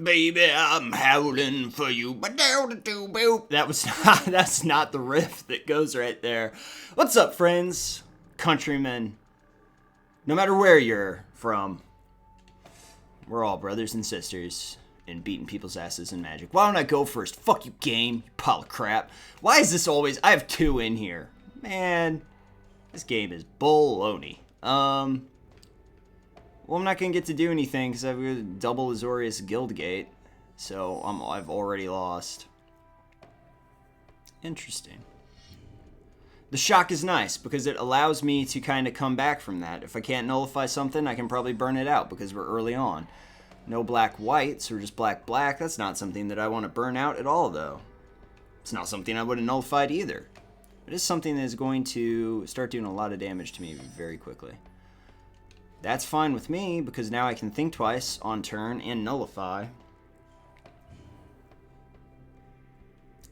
Baby, I'm howling for you. That's not the riff that goes right there. What's up, friends, countrymen? No matter where you're from, we're all brothers and sisters in beating people's asses in Magic. Why don't I go first? Fuck you, game, you pile of crap. Why is this always... I have two in here. Man, this game is baloney. Well, I'm not going to get to do anything because I've got a double Azorius Guildgate. So I've already lost. Interesting. The shock is nice because it allows me to kind of come back from that. If I can't nullify something, I can probably burn it out because we're early on. No black-white, so we're just black-black. That's not something that I want to burn out at all, though. It's not something I would have nullified either. It is something that is going to start doing a lot of damage to me very quickly. That's fine with me, because now I can think twice on turn and nullify.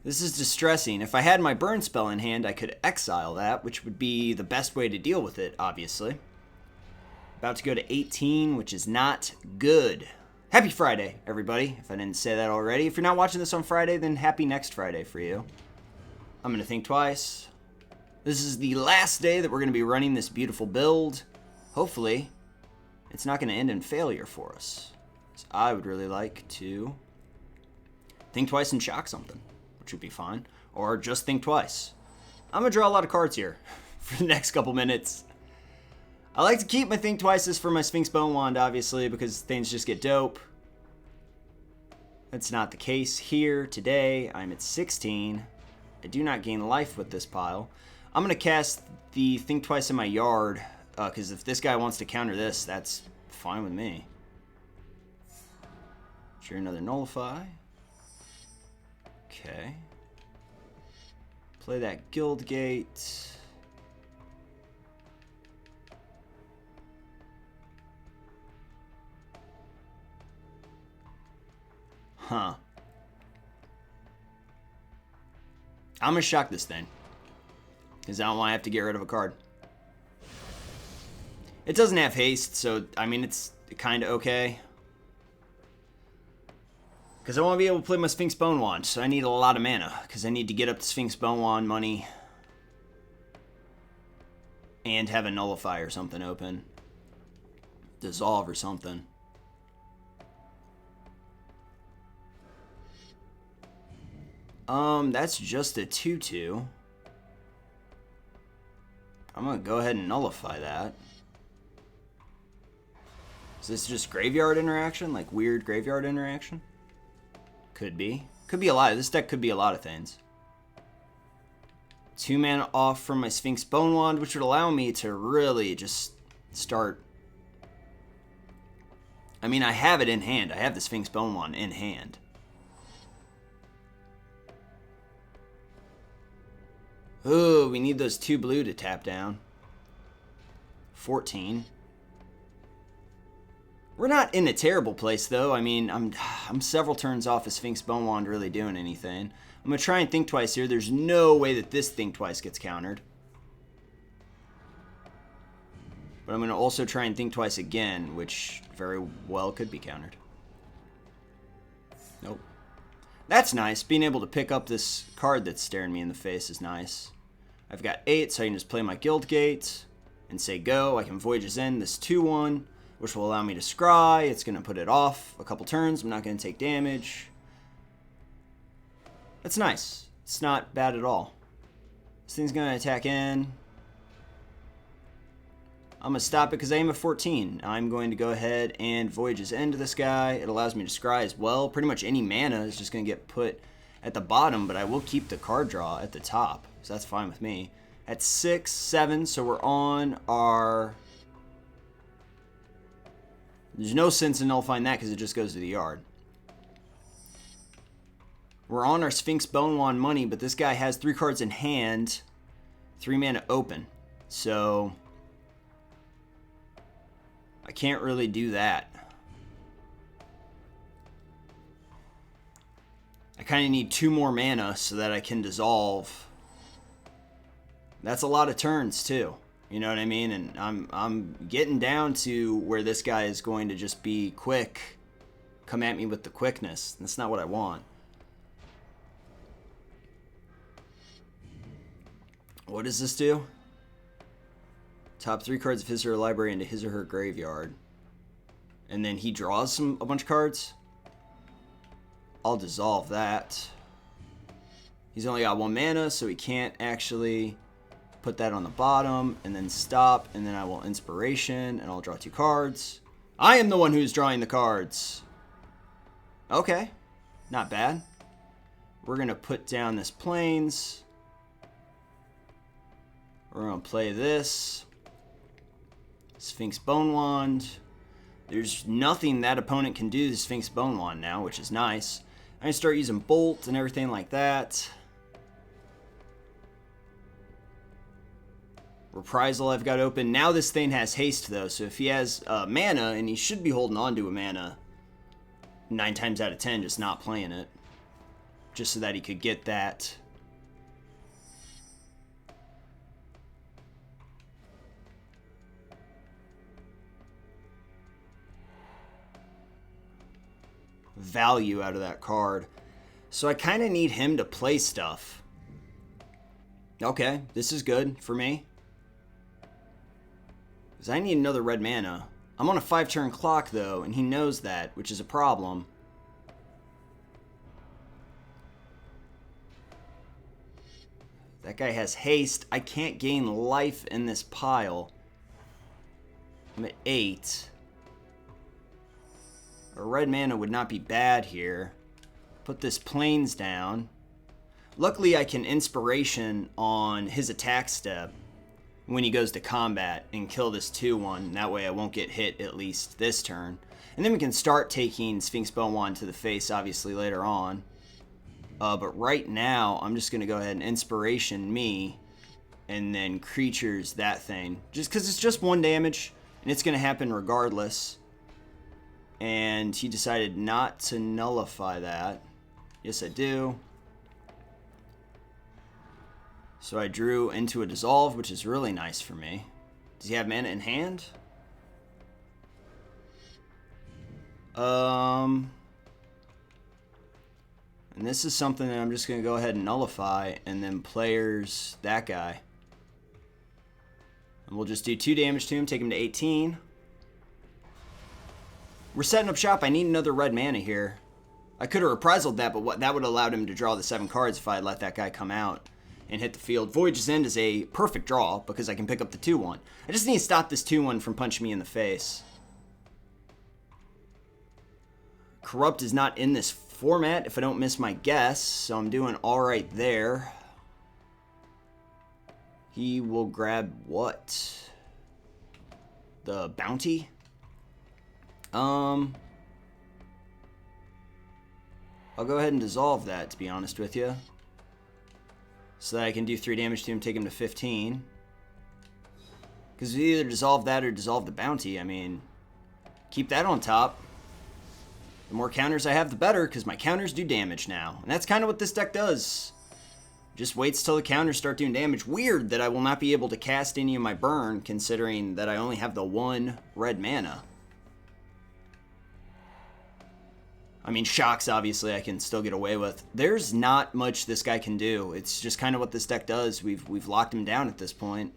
This is distressing. If I had my burn spell in hand, I could exile that, which would be the best way to deal with it, obviously. About to go to 18, which is not good. Happy Friday, everybody, if I didn't say that already. If you're not watching this on Friday, then happy next Friday for you. I'm going to think twice. This is the last day that we're going to be running this beautiful build. Hopefully, it's not going to end in failure for us. So I would really like to think twice and shock something, which would be fine. Or just think twice. I'm going to draw a lot of cards here for the next couple minutes. I like to keep my think twices for my Sphinx Bone Wand, obviously, because things just get dope. That's not the case here today. I'm at 16. I do not gain life with this pile. I'm going to cast the Think Twice in my yard, because if this guy wants to counter this, that's fine with me. Sure, another Nullify. Okay. Play that Guildgate. Huh. I'm going to shock this thing, because I don't want to have to get rid of a card. It doesn't have haste, so, I mean, it's kind of okay. Because I want to be able to play my Sphinx Bone Wand, so I need a lot of mana, because I need to get up the Sphinx Bone Wand money and have a Nullify or something open. Dissolve or something. That's just a 2/2. I'm going to go ahead and nullify that. Is this just graveyard interaction? Like weird graveyard interaction? Could be. Could be a lot. This deck could be a lot of things. 2 mana off from my Sphinx Bone Wand, which would allow me to really just start... I mean, I have it in hand. I have the Sphinx Bone Wand in hand. Ooh, we need those 2 blue to tap down. 14. We're not in a terrible place, though. I mean, I'm several turns off of Sphinx Bone Wand really doing anything. I'm going to try and think twice here. There's no way that this think twice gets countered. But I'm going to also try and think twice again, which very well could be countered. Nope. That's nice. Being able to pick up this card that's staring me in the face is nice. I've got 8, so I can just play my Guildgate and say go. I can Voyage's End this 2/1, which will allow me to scry. It's going to put it off a couple turns. I'm not going to take damage. That's nice. It's not bad at all. This thing's going to attack in. I'm going to stop it because I aim at 14. I'm going to go ahead and Voyage's End to this guy. It allows me to scry as well. Pretty much any mana is just going to get put at the bottom, but I will keep the card draw at the top, so that's fine with me. At 6, 7, so we're on our... There's no sense in nullifying that because it just goes to the yard. We're on our Sphinx Bone Wand money, but this guy has 3 cards in hand, 3 mana open, so... I can't really do that. I kind of need 2 more mana so that I can dissolve. That's a lot of turns too. You know what I mean? And I'm getting down to where this guy is going to just be quick come at me with the quickness. That's not what I want. What does this do? Top 3 cards of his or her library into his or her graveyard. And then he draws a bunch of cards. I'll dissolve that. He's only got 1 mana, so he can't actually put that on the bottom. And then stop, and then I will Inspiration, and I'll draw 2 cards. I am the one who's drawing the cards. Okay, not bad. We're going to put down this Plains. We're going to play this. Sphinx Bone Wand. There's nothing that opponent can do to Sphinx Bone Wand now, which is nice. I'm going to start using Bolt and everything like that. Reprisal I've got open. Now this thing has haste, though, so if he has mana, and he should be holding on to a mana 9 times out of 10, just not playing it. Just so that he could get that. Value out of that card. So I kind of need him to play stuff. Okay, this is good for me. Because I need another red mana. I'm on a 5-turn clock, though, and he knows that, which is a problem. That guy has haste. I can't gain life in this pile. I'm at 8. A red mana would not be bad here. Put this Plains down. Luckily, I can Inspiration on his attack step when he goes to combat and kill this 2-1. That way I won't get hit at least this turn. And then we can start taking Sphinx Bone Wand to the face, obviously, later on. But right now, I'm just going to go ahead and Inspiration me and then Creatures that thing. Just because it's just 1 damage, and it's going to happen regardless. And he decided not to nullify that. Yes, I do. So I drew into a Dissolve, which is really nice for me. Does he have mana in hand? And this is something that I'm just going to go ahead and nullify, and then players that guy. And we'll just do 2 damage to him, take him to 18. We're setting up shop. I need another red mana here. I could have reprisaled that, but that would have allowed him to draw the 7 cards if I had let that guy come out and hit the field. Voyage's End is a perfect draw because I can pick up the 2-1. I just need to stop this 2-1 from punching me in the face. Corrupt is not in this format, if I don't miss my guess, so I'm doing alright there. He will grab what? The bounty? I'll go ahead and dissolve that, to be honest with you. So that I can do 3 damage to him, take him to 15. Because we either dissolve that or dissolve the bounty. I mean, keep that on top. The more counters I have, the better, because my counters do damage now. And that's kind of what this deck does. Just waits till the counters start doing damage. Weird that I will not be able to cast any of my burn, considering that I only have the 1 red mana. I mean, shocks, obviously, I can still get away with. There's not much this guy can do. It's just kind of what this deck does. We've locked him down at this point.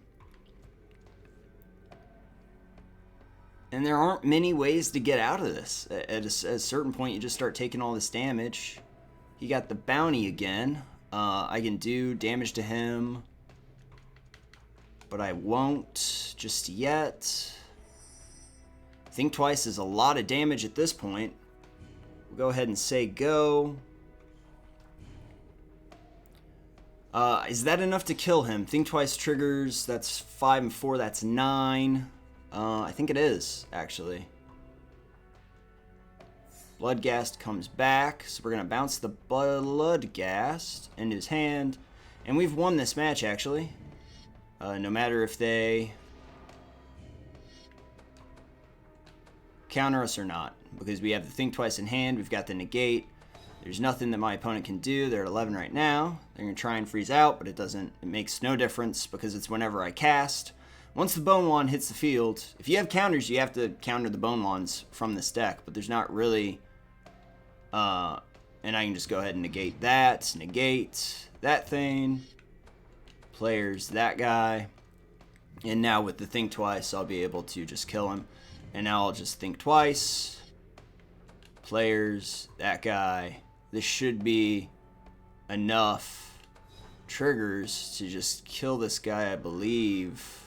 And there aren't many ways to get out of this. At a certain point, you just start taking all this damage. He got the bounty again. I can do damage to him, but I won't just yet. Think Twice is a lot of damage at this point. We'll go ahead and say go. Is that enough to kill him? Think Twice triggers. That's 5 and 4. That's 9. I think it is, actually. Bloodghast comes back, so we're going to bounce the Bloodghast into his hand. And we've won this match, actually. No matter if they counter us or not. Because we have the Think Twice in hand, we've got the Negate. There's nothing that my opponent can do. They're at 11 right now. They're going to try and freeze out, but it makes no difference because it's whenever I cast. Once the Bone Wand hits the field, if you have counters, you have to counter the Bone Wands from this deck, but there's not really And I can just go ahead and negate that thing, players that guy, and now with the think twice, I'll be able to just kill him. And now I'll just think twice, players, that guy. This should be enough triggers to just kill this guy, I believe.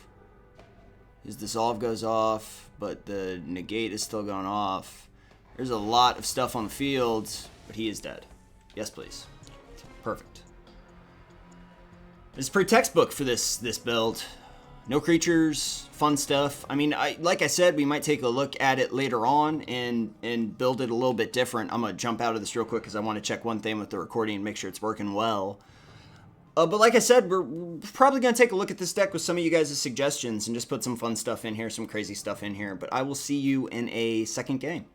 His dissolve goes off, but the negate is still going off. There's a lot of stuff on the field, but he is dead. Yes, please. Perfect. It's pretty textbook for this build. No creatures, fun stuff. I mean, like I said, we might take a look at it later on and build it a little bit different. I'm going to jump out of this real quick because I want to check one thing with the recording and make sure it's working well. But like I said, we're probably going to take a look at this deck with some of you guys' suggestions and just put some fun stuff in here, some crazy stuff in here. But I will see you in a second game.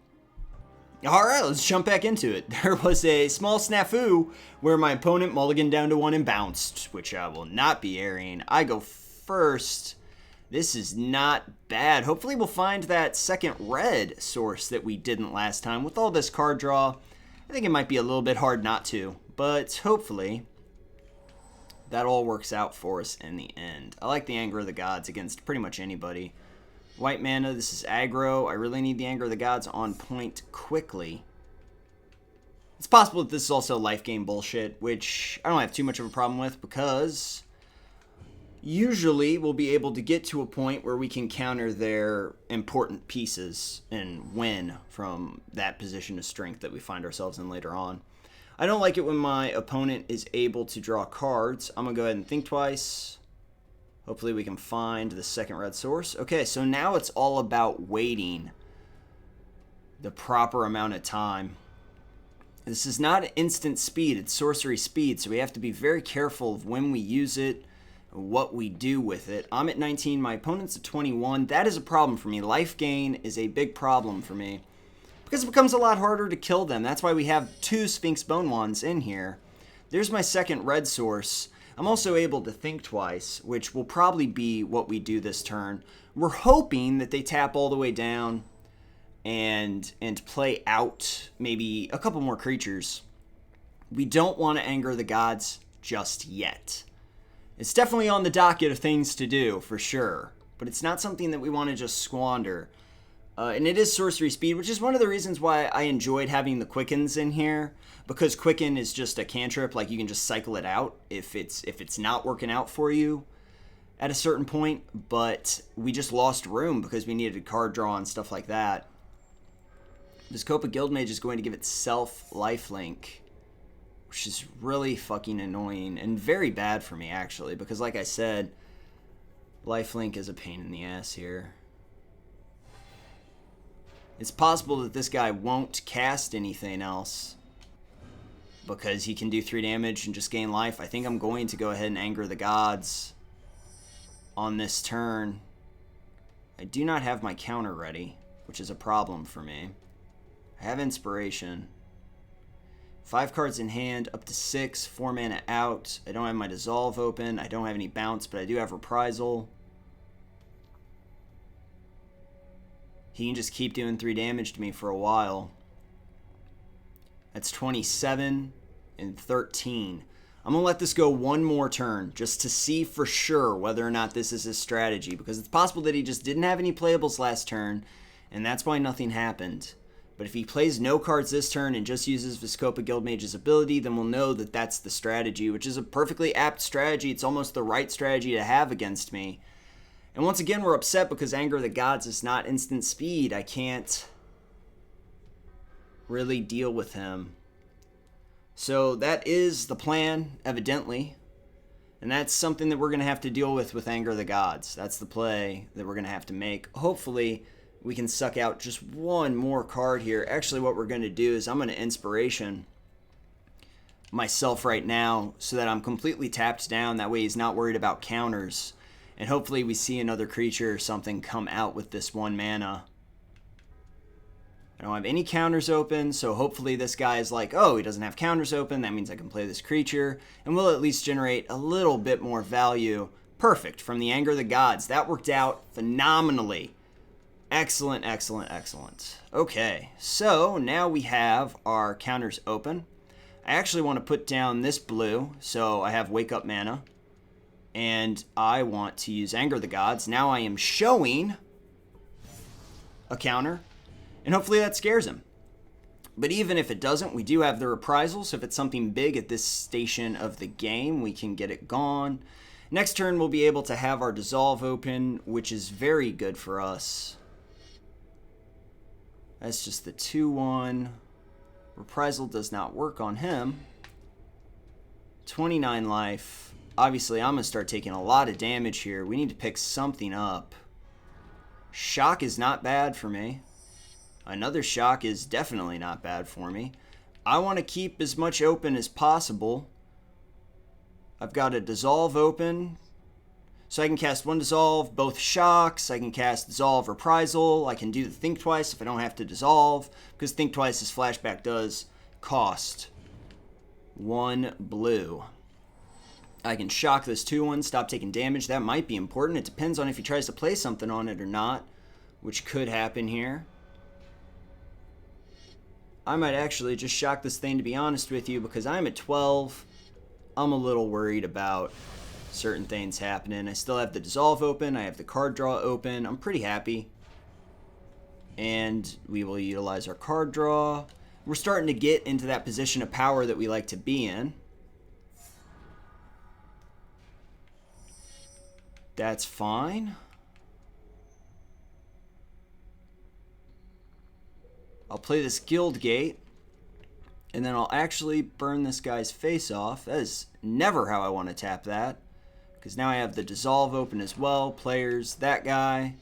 All right, let's jump back into it. There was a small snafu where my opponent mulliganed down to 1 and bounced, which I will not be airing. I go first. This is not bad. Hopefully we'll find that second red source that we didn't last time. With all this card draw, I think it might be a little bit hard not to, but hopefully that all works out for us in the end. I like the Anger of the Gods against pretty much anybody. White mana, this is aggro. I really need the Anger of the Gods on point quickly. It's possible that this is also life game bullshit, which I don't have too much of a problem with because usually we'll be able to get to a point where we can counter their important pieces and win from that position of strength that we find ourselves in later on. I don't like it when my opponent is able to draw cards. I'm going to go ahead and think twice. Hopefully we can find the second red source. Okay, so now it's all about waiting the proper amount of time. This is not instant speed, it's sorcery speed, so we have to be very careful of when we use it, what we do with it. I'm at 19, my opponent's at 21. That is a problem for me. Life gain is a big problem for me because it becomes a lot harder to kill them. That's why we have 2 Sphinx Bone Wands in here. There's my second red source. I'm also able to think twice, which will probably be what we do this turn. We're hoping that they tap all the way down and play out maybe a couple more creatures. We don't want to Anger the Gods just yet. It's definitely on the docket of things to do, for sure. But it's not something that we want to just squander. And it is sorcery speed, which is one of the reasons why I enjoyed having the Quickens in here. Because Quicken is just a cantrip, like you can just cycle it out if it's not working out for you at a certain point. But we just lost room because we needed a card draw and stuff like that. This Copa Guildmage is going to give itself lifelink, which is really fucking annoying and very bad for me, actually. Because like I said, lifelink is a pain in the ass here. It's possible that this guy won't cast anything else because he can do 3 damage and just gain life. I think I'm going to go ahead and Anger the Gods on this turn. I do not have my counter ready, which is a problem for me. I have Inspiration. 5 cards in hand, up to 6, 4 mana out. I don't have my Dissolve open. I don't have any bounce, but I do have Reprisal. He can just keep doing 3 damage to me for a while. That's 27 and 13. I'm going to let this go one more turn just to see for sure whether or not this is his strategy. Because it's possible that he just didn't have any playables last turn, and that's why nothing happened. But if he plays no cards this turn and just uses Vizkopa Guildmage's ability, then we'll know that that's the strategy, which is a perfectly apt strategy. It's almost the right strategy to have against me. And once again, we're upset because Anger of the Gods is not instant speed. I can't really deal with him. So that is the plan, evidently. And that's something that we're going to have to deal with Anger of the Gods. That's the play that we're going to have to make. Hopefully, we can suck out just one more card here. Actually, what we're going to do is I'm going to Inspiration myself right now so that I'm completely tapped down. That way he's not worried about counters. And hopefully we see another creature or something come out with this 1 mana. I don't have any counters open, so hopefully this guy is like, oh, he doesn't have counters open. That means I can play this creature. And we'll at least generate a little bit more value. Perfect. From the Anger of the Gods. That worked out phenomenally. Excellent, excellent, excellent. Okay, so now we have our counters open. I actually want to put down this blue, so I have Wake Up Mana. And I want to use Anger the Gods. Now I am showing a counter, and hopefully that scares him. But even if it doesn't, we do have the Reprisal, so if it's something big at this station of the game, we can get it gone. Next turn, we'll be able to have our Dissolve open, which is very good for us. That's just the 2-1. Reprisal does not work on him. 29 life. Obviously, I'm going to start taking a lot of damage here. We need to pick something up. Shock is not bad for me. Another shock is definitely not bad for me. I want to keep as much open as possible. I've got a Dissolve open. So I can cast one Dissolve, both shocks. I can cast Dissolve, Reprisal. I can do the Think Twice if I don't have to Dissolve. Because Think Twice's flashback does cost 1 blue. I can shock this 2-1, stop taking damage. That might be important. It depends on if he tries to play something on it or not, which could happen here. I might actually just shock this thing, to be honest with you, because I'm at 12. I'm a little worried about certain things happening. I still have the Dissolve open. I have the card draw open. I'm pretty happy. And we will utilize our card draw. We're starting to get into that position of power that we like to be in. That's fine. I'll play this Guild Gate, and then I'll actually burn this guy's face off. That is never how I want to tap that, because now I have the Dissolve open as well. Players, that guy.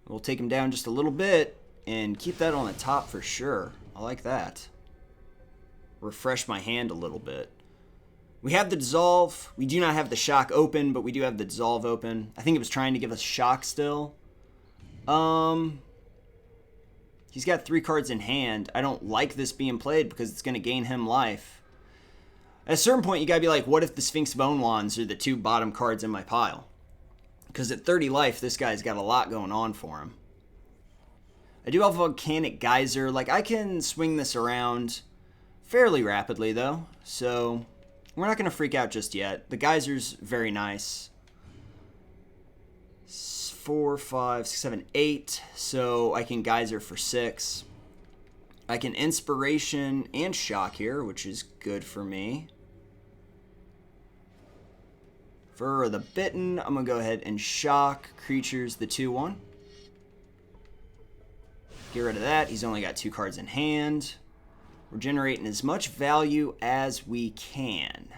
We'll take him down just a little bit and keep that on the top for sure. I like that. Refresh my hand a little bit. We have the Dissolve. We do not have the Shock open, but we do have the Dissolve open. I think it was trying to give us Shock still. He's got 3 cards in hand. I don't like this being played because it's going to gain him life. At a certain point, you got to be like, what if the Sphinx Bone Wands are the 2 bottom cards in my pile? Because at 30 life, this guy's got a lot going on for him. I do have a Volcanic Geyser. Like, I can swing this around fairly rapidly, though. So we're not going to freak out just yet. The Geyser's very nice. 4, 5, 6, 7, 8. So I can Geyser for 6. I can Inspiration and Shock here, which is good for me. For the Bitten, I'm going to go ahead and Shock Creatures the 2-1. Get rid of that. He's only got 2 cards in hand. We're generating as much value as we can.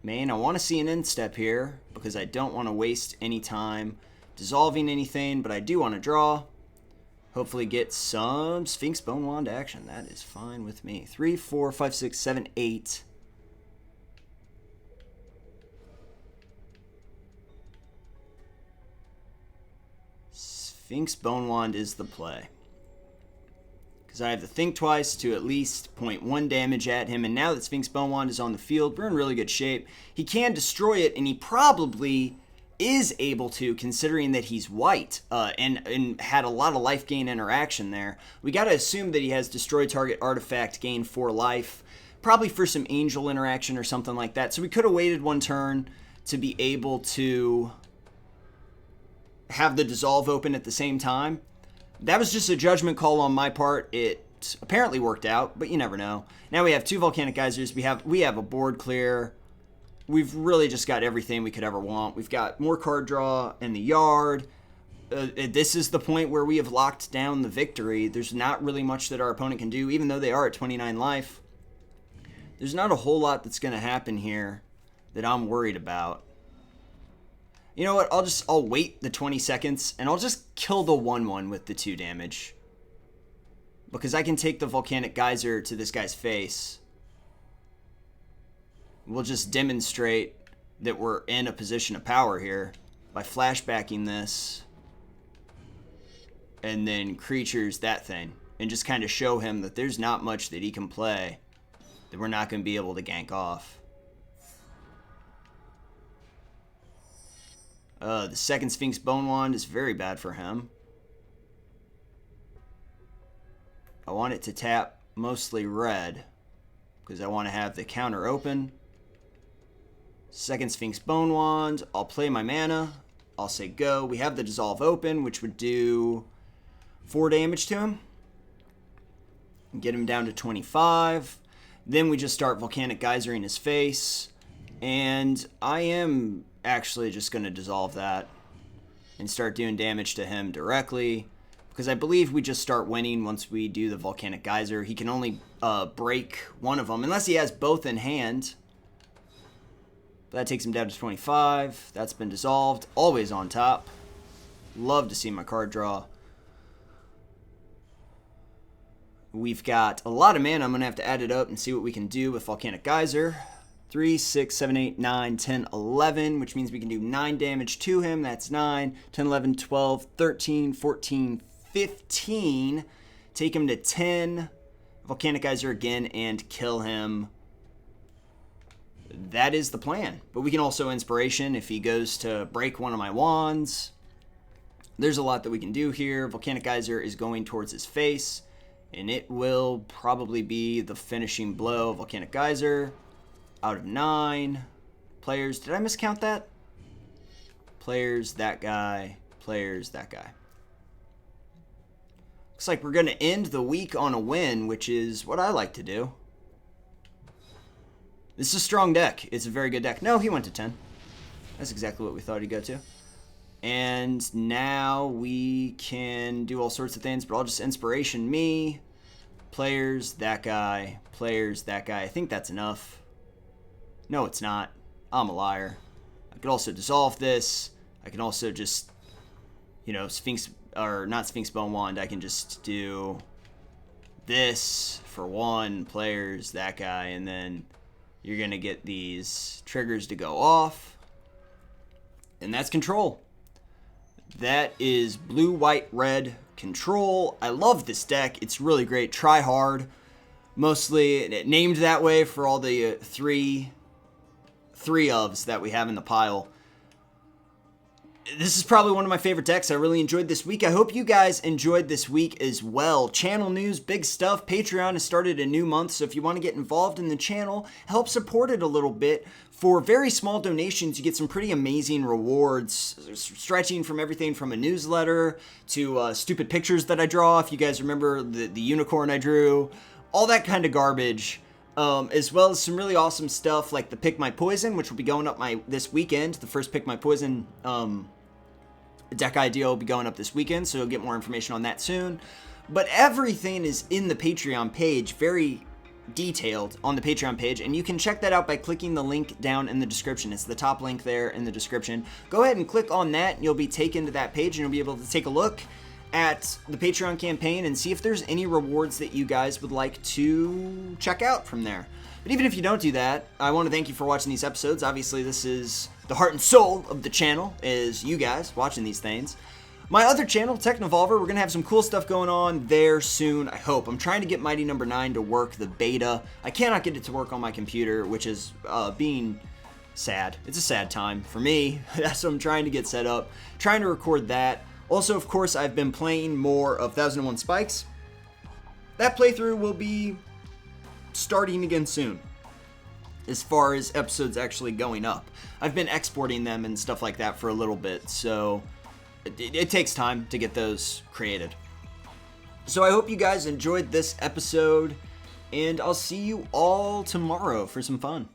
Main, I want to see an end step here because I don't want to waste any time dissolving anything, but I do want to draw. Hopefully get some Sphinx Bone Wand action. That is fine with me. 3, 4, 5, 6, 7, 8. Sphinx Bone Wand is the play. Because I have to think twice to at least 0.1 damage at him. And now that Sphinx Bone Wand is on the field, we're in really good shape. He can destroy it, and he probably is able to, considering that he's white and had a lot of life gain interaction there. We got to assume that he has destroy target artifact, gain 4 life, probably for some angel interaction or something like that. So we could have waited 1 turn to be able to have the Dissolve open at the same time. That was just a judgment call on my part. It apparently worked out, but you never know. Now we have 2 Volcanic Geysers. We have a board clear. We've really just got everything we could ever want. We've got more card draw in the yard. This is the point where we have locked down the victory. There's not really much that our opponent can do, even though they are at 29 life. There's not a whole lot that's going to happen here that I'm worried about. You know what? I'll wait the 20 seconds, and I'll just kill the 1-1 with the 2 damage. Because I can take the Volcanic Geyser to this guy's face. We'll just demonstrate that we're in a position of power here by flashbacking this. And then creatures that thing. And just kind of show him that there's not much that he can play that we're not going to be able to gank off. The second Sphinx Bone Wand is very bad for him. I want it to tap mostly red because I want to have the counter open. Second Sphinx Bone Wand. I'll play my mana. I'll say go. We have the Dissolve open, which would do 4 damage to him. Get him down to 25. Then we just start Volcanic Geyser in his face. And I am actually just going to dissolve that and start doing damage to him directly. Because I believe we just start winning once we do the Volcanic Geyser. He can only break one of them, unless he has both in hand. But that takes him down to 25. That's been dissolved. Always on top. Love to see my card draw. We've got a lot of mana. I'm going to have to add it up and see what we can do with Volcanic Geyser. 3, 6, 7, 8, 9, 10, 11, which means we can do 9 damage to him. That's 9, 10, 11, 12, 13, 14, 15. Take him to 10. Volcanic Geyser again and kill him. That is the plan. But we can also Inspiration if he goes to break one of my wands. There's a lot that we can do here. Volcanic Geyser is going towards his face, and it will probably be the finishing blow. Volcanic Geyser out of 9 players. Did I miscount that? Players, that guy. Players, that guy. Looks like we're going to end the week on a win, which is what I like to do. This is a strong deck. It's a very good deck. No, he went to 10. That's exactly what we thought he'd go to. And now we can do all sorts of things, but I'll just Inspiration me. Players, that guy. Players, that guy. I think that's enough. No, it's not. I'm a liar. I could also dissolve this. I can also just, you know, Sphinx, or not Sphinx Bone Wand. I can just do this for 1. Players, that guy, and then you're going to get these triggers to go off. And that's control. That is blue, white, red control. I love this deck. It's really great. Try hard. Mostly named that way for all the three ofs that we have in the pile. This is probably one of my favorite decks. I really enjoyed this week. I hope you guys enjoyed this week as well. Channel news, big stuff. Patreon has started a new month, so if you want to get involved in the channel, help support it a little bit. For very small donations, you get some pretty amazing rewards, stretching from everything from a newsletter to stupid pictures that I draw. If you guys remember the unicorn I drew, all that kind of garbage. As well as some really awesome stuff like the Pick My Poison, which will be going up this weekend. The first Pick My Poison deck idea will be going up this weekend, so you'll get more information on that soon. But everything is in the Patreon page, very detailed on the Patreon page, and you can check that out by clicking the link down in the description. It's the top link there in the description. Go ahead and click on that, and you'll be taken to that page, and you'll be able to take a look at the Patreon campaign and see if there's any rewards that you guys would like to check out from there. But even if you don't do that, I want to thank you for watching these episodes. Obviously, this is the heart and soul of the channel, is you guys watching these things. My other channel, Tek Daily, we're going to have some cool stuff going on there soon, I hope. I'm trying to get Mighty Number 9 to work the beta. I cannot get it to work on my computer, which is being sad. It's a sad time for me. That's what I'm trying to get set up. Trying to record that. Also, of course, I've been playing more of 1001 Spikes. That playthrough will be starting again soon, as far as episodes actually going up. I've been exporting them and stuff like that for a little bit, so it takes time to get those created. So I hope you guys enjoyed this episode, and I'll see you all tomorrow for some fun.